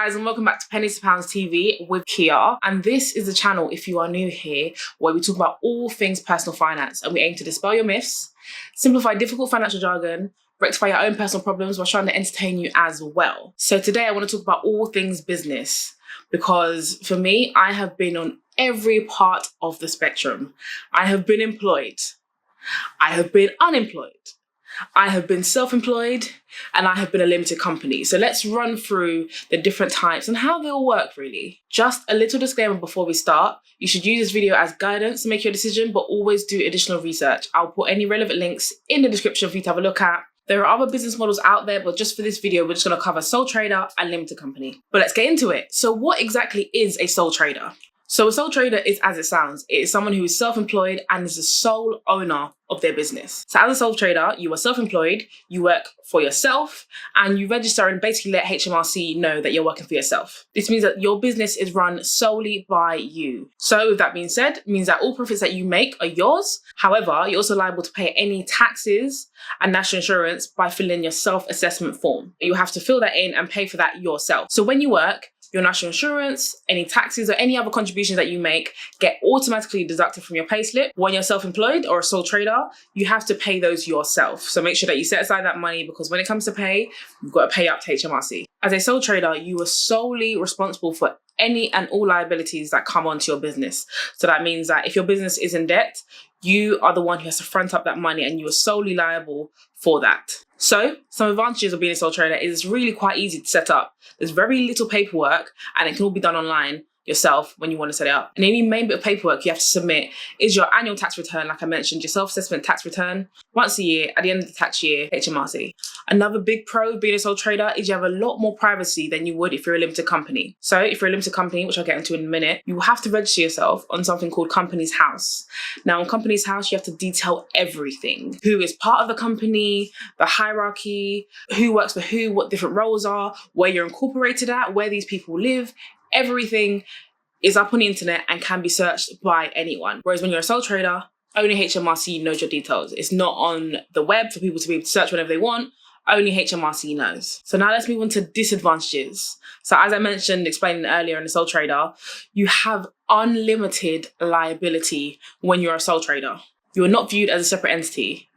guys, and welcome back to Pennies to Pounds TV with Kia. And this is the channel, if you are new here, where we talk about all things personal finance and we aim to dispel your myths, simplify difficult financial jargon, rectify your own personal problems while trying to entertain you as well. So today I want to talk about all things business because for me, I have been on every part of the spectrum. I have been employed. I have been unemployed. I have been self-employed and I have been a limited company. So let's run through the different types and how they all work really. Just a little disclaimer before we start. You should use this video as guidance to make your decision, but always do additional research. I'll put any relevant links in the description for you to have a look at. There are other business models out there, but just for this video, we're just going to cover sole trader and limited company. But let's get into it. So what exactly is a sole trader? So a sole trader is as it sounds. It is someone who is self-employed and is the sole owner of their business. So as a sole trader, you are self-employed, you work for yourself, and you register and basically let HMRC know that you're working for yourself. This means that your business is run solely by you. So with that being said, it means that all profits that you make are yours. However, you're also liable to pay any taxes and national insurance by filling your self-assessment form. You have to fill that in and pay for that yourself. So when you work, your national insurance, any taxes or any other contributions that you make get automatically deducted from your payslip. When you're self-employed or a sole trader, you have to pay those yourself. So make sure that you set aside that money because when it comes to pay, you've got to pay up to HMRC. As a sole trader, you are solely responsible for any and all liabilities that come onto your business. So that means that if your business is in debt, you are the one who has to front up that money and you are solely liable for that. So some advantages of being a sole trader is it's really quite easy to set up. There's very little paperwork and it can all be done online yourself when you want to set it up. And the only main bit of paperwork you have to submit is your annual tax return, like I mentioned, your self-assessment tax return once a year at the end of the tax year, HMRC. Another big pro of being a sole trader is you have a lot more privacy than you would if you're a limited company. So if you're a limited company, which I'll get into in a minute, you will have to register yourself on something called Companies House. Now on Companies House, you have to detail everything. Who is part of the company, the hierarchy, who works for who, what different roles are, where you're incorporated at, where these people live. Everything is up on the internet and can be searched by anyone. Whereas when you're a sole trader, only HMRC knows your details. It's not on the web for people to be able to search whenever they want. Only HMRC knows. So now let's move on to disadvantages. So as I mentioned, explaining earlier in the sole trader, you have unlimited liability when you're a sole trader. You are not viewed as a separate entity.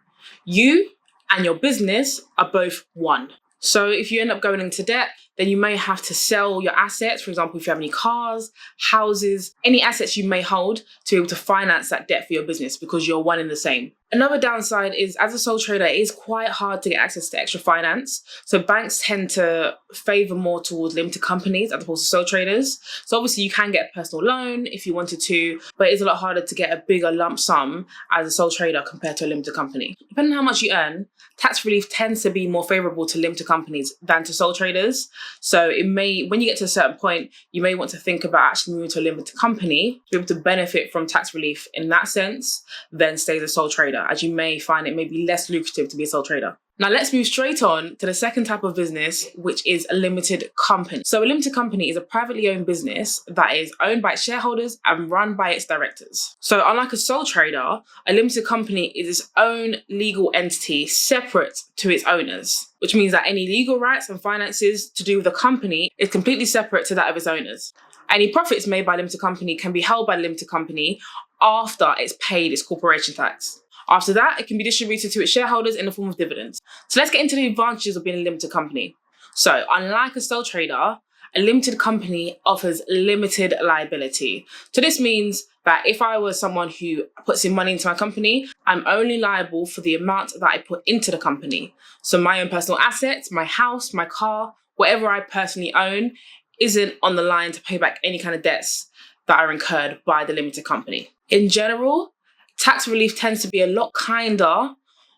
You and your business are both one. So if you end up going into debt, then you may have to sell your assets. For example, if you have any cars, houses, any assets you may hold to be able to finance that debt for your business because you're one and the same. Another downside is as a sole trader, it is quite hard to get access to extra finance. So banks tend to favor more towards limited companies as opposed to sole traders. So obviously you can get a personal loan if you wanted to, but it is a lot harder to get a bigger lump sum as a sole trader compared to a limited company. Depending on how much you earn, tax relief tends to be more favorable to limited companies than to sole traders. So it may, when you get to a certain point, you may want to think about actually moving to a limited company to be able to benefit from tax relief in that sense than stay as a sole trader, as you may find it may be less lucrative to be a sole trader. Now let's move straight on to the second type of business, which is a limited company. So a limited company is a privately owned business that is owned by its shareholders and run by its directors. So unlike a sole trader, a limited company is its own legal entity separate to its owners, which means that any legal rights and finances to do with the company is completely separate to that of its owners. Any profits made by a limited company can be held by the limited company after it's paid its corporation tax. After that, it can be distributed to its shareholders in the form of dividends. So let's get into the advantages of being a limited company. So unlike a sole trader, a limited company offers limited liability. So this means that if I was someone who puts in money into my company, I'm only liable for the amount that I put into the company. So my own personal assets, my house, my car, whatever I personally own isn't on the line to pay back any kind of debts that are incurred by the limited company. In general, tax relief tends to be a lot kinder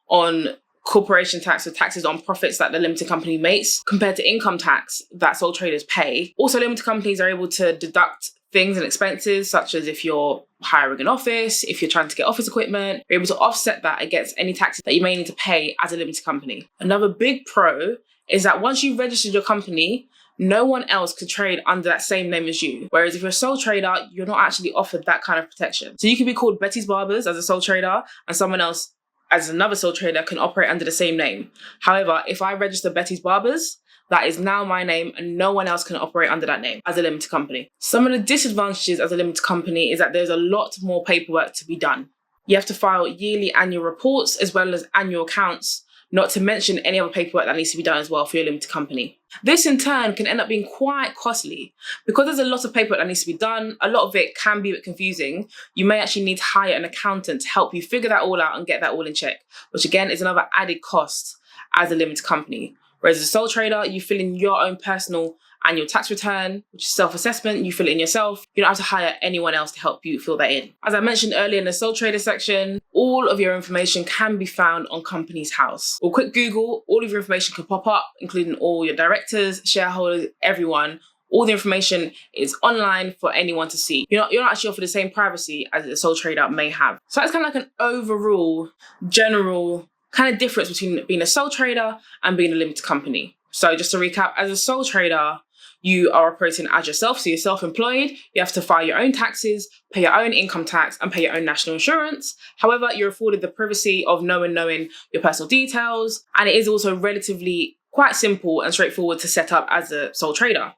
on corporation tax or taxes on profits that the limited company makes compared to income tax that sole traders pay. Also, limited companies are able to deduct things and expenses, such as if you're hiring an office, if you're trying to get office equipment, you're able to offset that against any taxes that you may need to pay as a limited company. Another big pro is that once you've registered your company, no one else could trade under that same name as you. Whereas if you're a sole trader, you're not actually offered that kind of protection. So you could be called Betty's Barbers as a sole trader and someone else as another sole trader can operate under the same name. However, if I register Betty's Barbers, that is now my name and no one else can operate under that name as a limited company. Some of the disadvantages as a limited company is that there's a lot more paperwork to be done. You have to file yearly annual reports as well as annual accounts, not to mention any other paperwork that needs to be done as well for your limited company. This in turn can end up being quite costly. Because there's a lot of paperwork that needs to be done, a lot of it can be a bit confusing. You may actually need to hire an accountant to help you figure that all out and get that all in check, which again is another added cost as a limited company. Whereas as a sole trader, you fill in your own personal annual tax return, which is self-assessment, you fill it in yourself. You don't have to hire anyone else to help you fill that in. As I mentioned earlier in the sole trader section, all of your information can be found on Companies House. Or quick Google, all of your information can pop up, including all your directors, shareholders, everyone. All the information is online for anyone to see. You're not actually offered the same privacy as a sole trader may have. So that's kind of like an overall, general kind of difference between being a sole trader and being a limited company. So just to recap, as a sole trader, you are operating as yourself, so you're self-employed, you have to file your own taxes, pay your own income tax, and pay your own national insurance. However, you're afforded the privacy of knowing your personal details, and it is also relatively quite simple and straightforward to set up as a sole trader.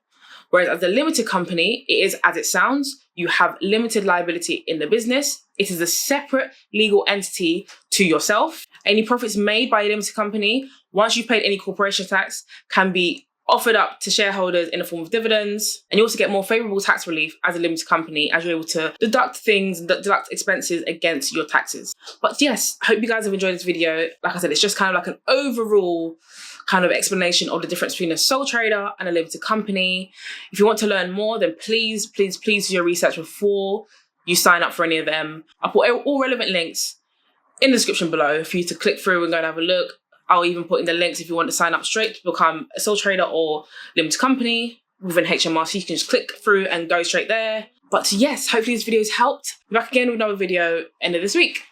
Whereas as a limited company, it is as it sounds. You have limited liability in the business. It is a separate legal entity to yourself. Any profits made by a limited company, once you've paid any corporation tax, can be offered up to shareholders in the form of dividends. And you also get more favourable tax relief as a limited company, as you're able to deduct things, deduct expenses against your taxes. But yes, I hope you guys have enjoyed this video. Like I said, it's just kind of like an overall kind of explanation of the difference between a sole trader and a limited company. If you want to learn more, then please do your research before you sign up for any of them. I'll put all relevant links in the description below for you to click through and go and have a look. I'll even put in the links if you want to sign up straight to become a sole trader or limited company within HMRC. You can just click through and go straight there. But yes, hopefully this video has helped. Be back again with another video end of this week.